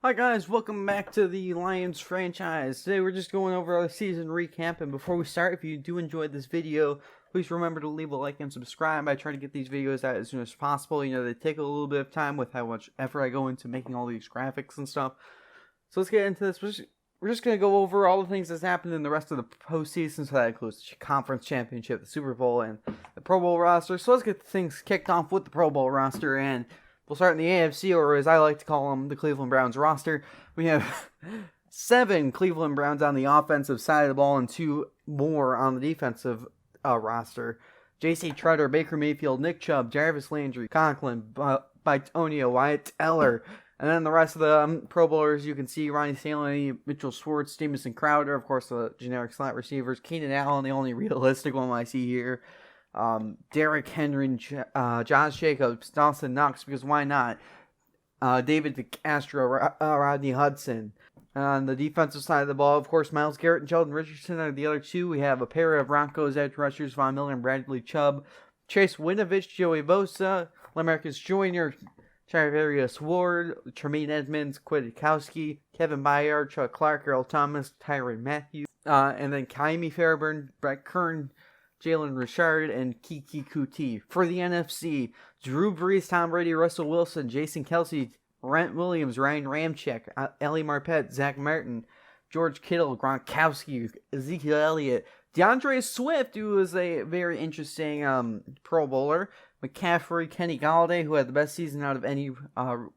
Hi guys, welcome back to the Lions franchise. Today we're just going over our season recap, and before we start, if you do enjoy this video, please remember to leave a like and subscribe. I try to get these videos out as soon as possible. You know, they take a little bit of time with how much effort I go into making all these graphics and stuff. So let's get into this. We're just going to go over all the things that's happened in the rest of the postseason, so that includes the Conference Championship, the Super Bowl, and the Pro Bowl roster. So let's get things kicked off with the Pro Bowl roster, and we'll start in the AFC, or as I like to call them, the Cleveland Browns roster. We have 7 Cleveland Browns on the offensive side of the ball and 2 more on the defensive roster. J.C. Treader, Baker Mayfield, Nick Chubb, Jarvis Landry, Conklin, Bitonio, Wyatt Teller. And then the rest of the Pro Bowlers, you can see Ronnie Stanley, Mitchell Schwartz, Jamison Crowder, of course the generic slot receivers, Keenan Allen, the only realistic one I see here. Derrick Henry, Josh Jacobs, Dawson Knox, because why not? David DeCastro, Rodney Hudson. On the defensive side of the ball, of course, Myles Garrett and Sheldon Richardson are the other two. We have a pair of Broncos edge rushers, Von Miller and Bradley Chubb. Chase Winovich, Joey Bosa, Lamarcus Joyner, Charvarius Ward, Tremaine Edmonds, Kwiatkowski, Kevin Byard, Chuck Clark, Earl Thomas, Tyrann Mathieu, and then Kaimi Fairburn, Brett Kern, Jalen Richard, and Kiki Kuti. For the NFC, Drew Brees, Tom Brady, Russell Wilson, Jason Kelce, Brent Williams, Ryan Ramczyk, Ellie Marpet, Zach Martin, George Kittle, Gronkowski, Ezekiel Elliott, DeAndre Swift, who is a very interesting Pro Bowler, McCaffrey, Kenny Galladay, who had the best season out of any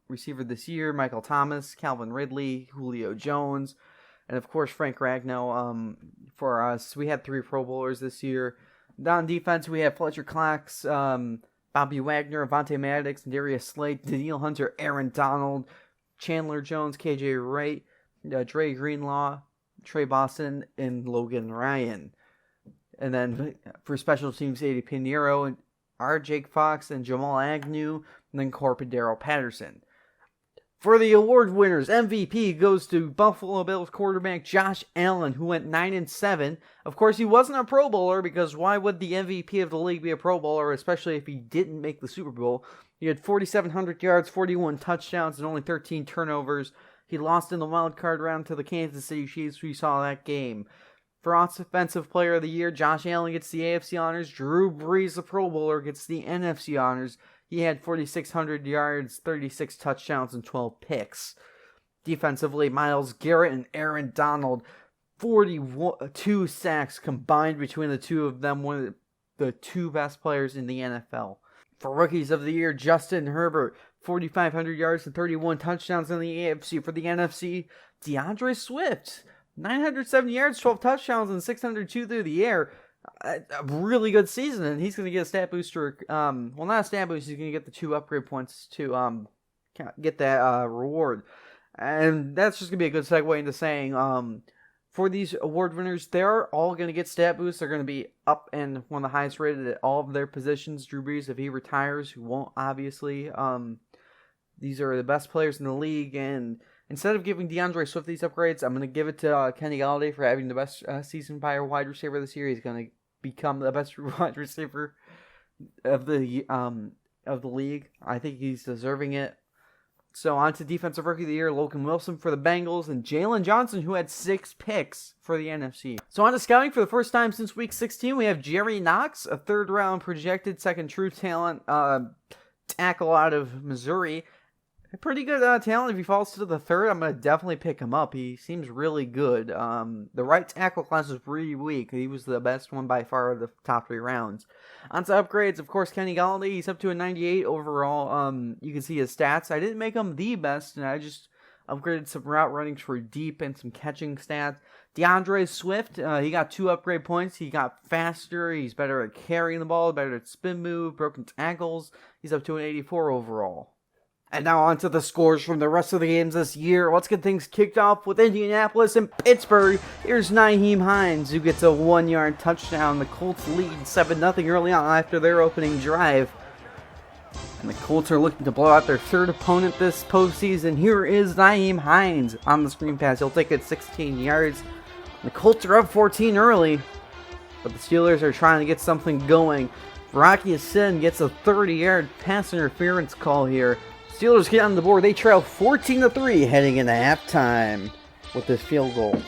receiver this year, Michael Thomas, Calvin Ridley, Julio Jones, and of course Frank Ragnow. For us, we had 3 Pro Bowlers this year. On defense, we have Fletcher Cox, Bobby Wagner, Avonte Maddox, Darius Slade, Danielle Hunter, Aaron Donald, Chandler Jones, KJ Wright, Dre Greenlaw, Trey Boston, and Logan Ryan. And then for special teams, Eddie Pinheiro, and Jake Fox, and Jamal Agnew, and then Corpadero Patterson. For the award winners, MVP goes to Buffalo Bills quarterback Josh Allen, who went 9-7. Of course, he wasn't a Pro Bowler, because why would the MVP of the league be a Pro Bowler, especially if he didn't make the Super Bowl? He had 4,700 yards, 41 touchdowns, and only 13 turnovers. He lost in the wild card round to the Kansas City Chiefs. We saw that game. For Offensive Player of the Year, Josh Allen gets the AFC honors. Drew Brees, the Pro Bowler, gets the NFC honors. He had 4,600 yards, 36 touchdowns, and 12 picks. Defensively, Myles Garrett and Aaron Donald, 42 sacks combined between the two of them, one of the 2 best players in the NFL. For Rookies of the Year, Justin Herbert, 4,500 yards and 31 touchdowns in the AFC. For the NFC, DeAndre Swift, 970 yards, 12 touchdowns, and 602 through the air. A really good season, and he's going to get a stat booster. Well, not a stat boost. He's going to get the 2 upgrade points to get that reward. And that's just going to be a good segue into saying, for these award winners, they're all going to get stat boosts. They're going to be up and one of the highest rated at all of their positions. Drew Brees, if he retires, who won't obviously. These are the best players in the league, and instead of giving DeAndre Swift these upgrades, I'm going to give it to Kenny Galladay for having the best season by a wide receiver this year. He's going to become the best wide receiver of the league. I think he's deserving it. So on to Defensive Rookie of the Year, Logan Wilson for the Bengals, and Jalen Johnson, who had 6 picks for the NFC. So on to scouting, for the first time since Week 16, we have Jerry Knox, a 3rd-round projected second true talent tackle out of Missouri. A pretty good talent. If he falls to the 3rd, I'm going to definitely pick him up. He seems really good. The right tackle class is pretty weak. He was the best one by far of the top 3 rounds. On to upgrades, of course, Kenny Galladay. He's up to a 98 overall. You can see his stats. I didn't make him the best, and I just upgraded some route runnings for deep and some catching stats. DeAndre Swift, he got 2 upgrade points. He got faster. He's better at carrying the ball, better at spin move, broken tackles. He's up to an 84 overall. And now on to the scores from the rest of the games this year. Let's get things kicked off with Indianapolis and Pittsburgh. Here's Nyheim Hines, who gets a 1-yard touchdown. The Colts lead 7-0 early on after their opening drive. And the Colts are looking to blow out their 3rd opponent this postseason. Here is Nyheim Hines on the screen pass. He'll take it 16 yards. The Colts are up 14 early, but the Steelers are trying to get something going. Rocky Sin gets a 30-yard pass interference call here. Steelers get on the board. They trail 14-3 heading into halftime with this field goal.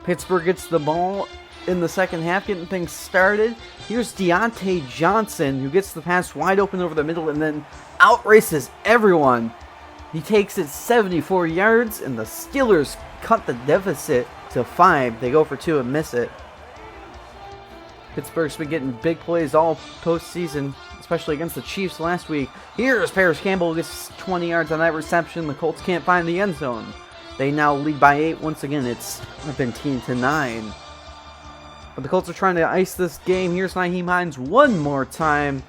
Pittsburgh gets the ball in the second half, getting things started. Here's Deontay Johnson, who gets the pass wide open over the middle and then outraces everyone. He takes it 74 yards, and the Steelers cut the deficit to 5. They go for 2 and miss it. Pittsburgh's been getting big plays all postseason, especially against the Chiefs last week. Here's Paris Campbell, gets 20 yards on that reception. The Colts can't find the end zone. They now lead by 8. Once again, it's 17-9. But the Colts are trying to ice this game. Here's Nyheim Hines one more time.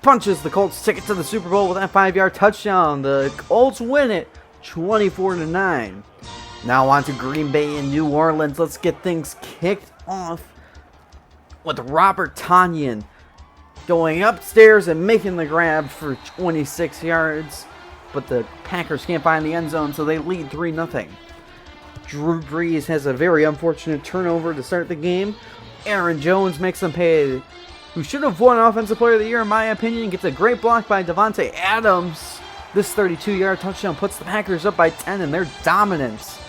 Punches the Colts ticket to the Super Bowl with that 5-yard touchdown. The Colts win it 24-9. Now on to Green Bay and New Orleans. Let's get things kicked off with Robert Tonyan going upstairs and making the grab for 26 yards. But the Packers can't find the end zone, so they lead 3-0. Drew Brees has a very unfortunate turnover to start the game. Aaron Jones makes them pay. Who should have won Offensive Player of the Year, in my opinion, gets a great block by Davante Adams. This 32-yard touchdown puts the Packers up by 10, and their dominance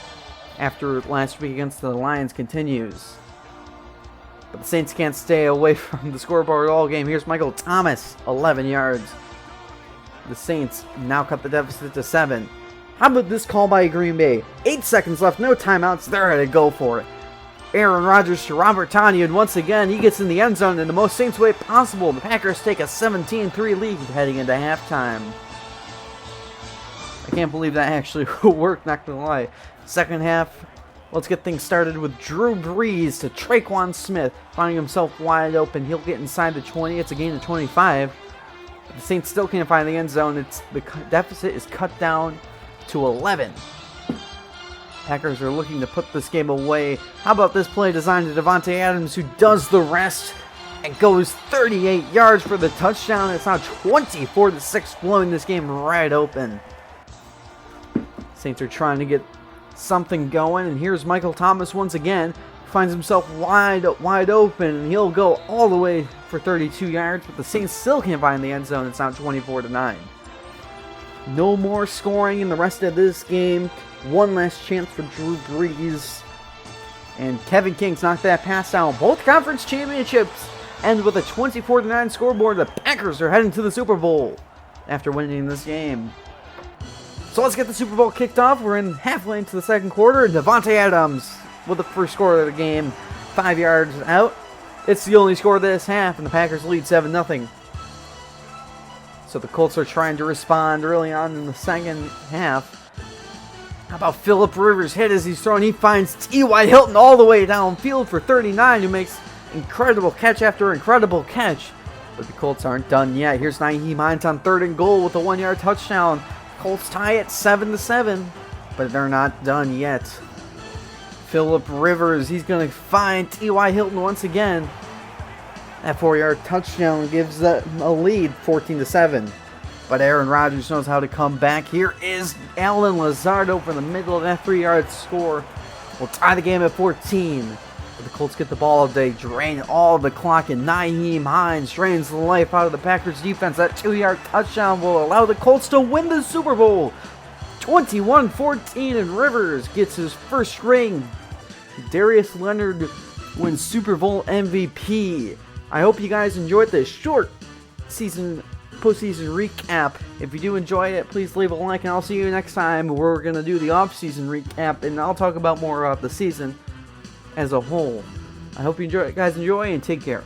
after last week against the Lions continues. But the Saints can't stay away from the scoreboard all game. Here's Michael Thomas, 11 yards. The Saints now cut the deficit to 7. How about this call by Green Bay? 8 seconds left, no timeouts. They're ready to go for it. Aaron Rodgers to Robert Tonyan. Once again, he gets in the end zone in the most Saints way possible. The Packers take a 17-3 lead heading into halftime. I can't believe that actually worked, not gonna lie. Second half, let's get things started with Drew Brees to Traquan Smith, finding himself wide open. He'll get inside the 20. It's a gain of 25. The Saints still can't find the end zone. The deficit is cut down to 11. Packers are looking to put this game away. How about this play designed to Davante Adams, who does the rest and goes 38 yards for the touchdown. It's now 24-6, blowing this game right open. Saints are trying to get something going, and here's Michael Thomas once again. Finds himself wide open, and he'll go all the way for 32 yards, but the Saints still can't find the end zone. It's now 24-9. No more scoring in the rest of this game. One last chance for Drew Brees. And Kevin King's knocked that pass down. Both conference championships end with a 24-9 scoreboard. The Packers are heading to the Super Bowl after winning this game. So let's get the Super Bowl kicked off. We're in halfway into the second quarter. Davante Adams with the first score of the game, 5 yards out. It's the only score of this half, and the Packers lead 7-0. So the Colts are trying to respond early on in the second half. How about Phillip Rivers' hit as he's throwing? He finds T.Y. Hilton all the way downfield for 39, who makes incredible catch after incredible catch. But the Colts aren't done yet. Here's Nyheim Hines on 3rd and goal with a 1-yard touchdown. Colts tie it 7-7, but they're not done yet. Phillip Rivers, he's going to find T.Y. Hilton once again. That 4-yard touchdown gives them a lead, 14-7. But Aaron Rodgers knows how to come back. Here is Allen Lazard over the middle of that 3-yard score. We'll tie the game at 14. But the Colts get the ball. They drain all the clock, and Nyheim Hines drains the life out of the Packers defense. That 2-yard touchdown will allow the Colts to win the Super Bowl. 21-14, and Rivers gets his first ring. Darius Leonard wins Super Bowl MVP. I hope you guys enjoyed this short postseason recap. If you do enjoy it, please leave a like, and I'll see you next time where we're going to do the off-season recap, and I'll talk about more of the season as a whole. I hope you guys enjoy, and take care.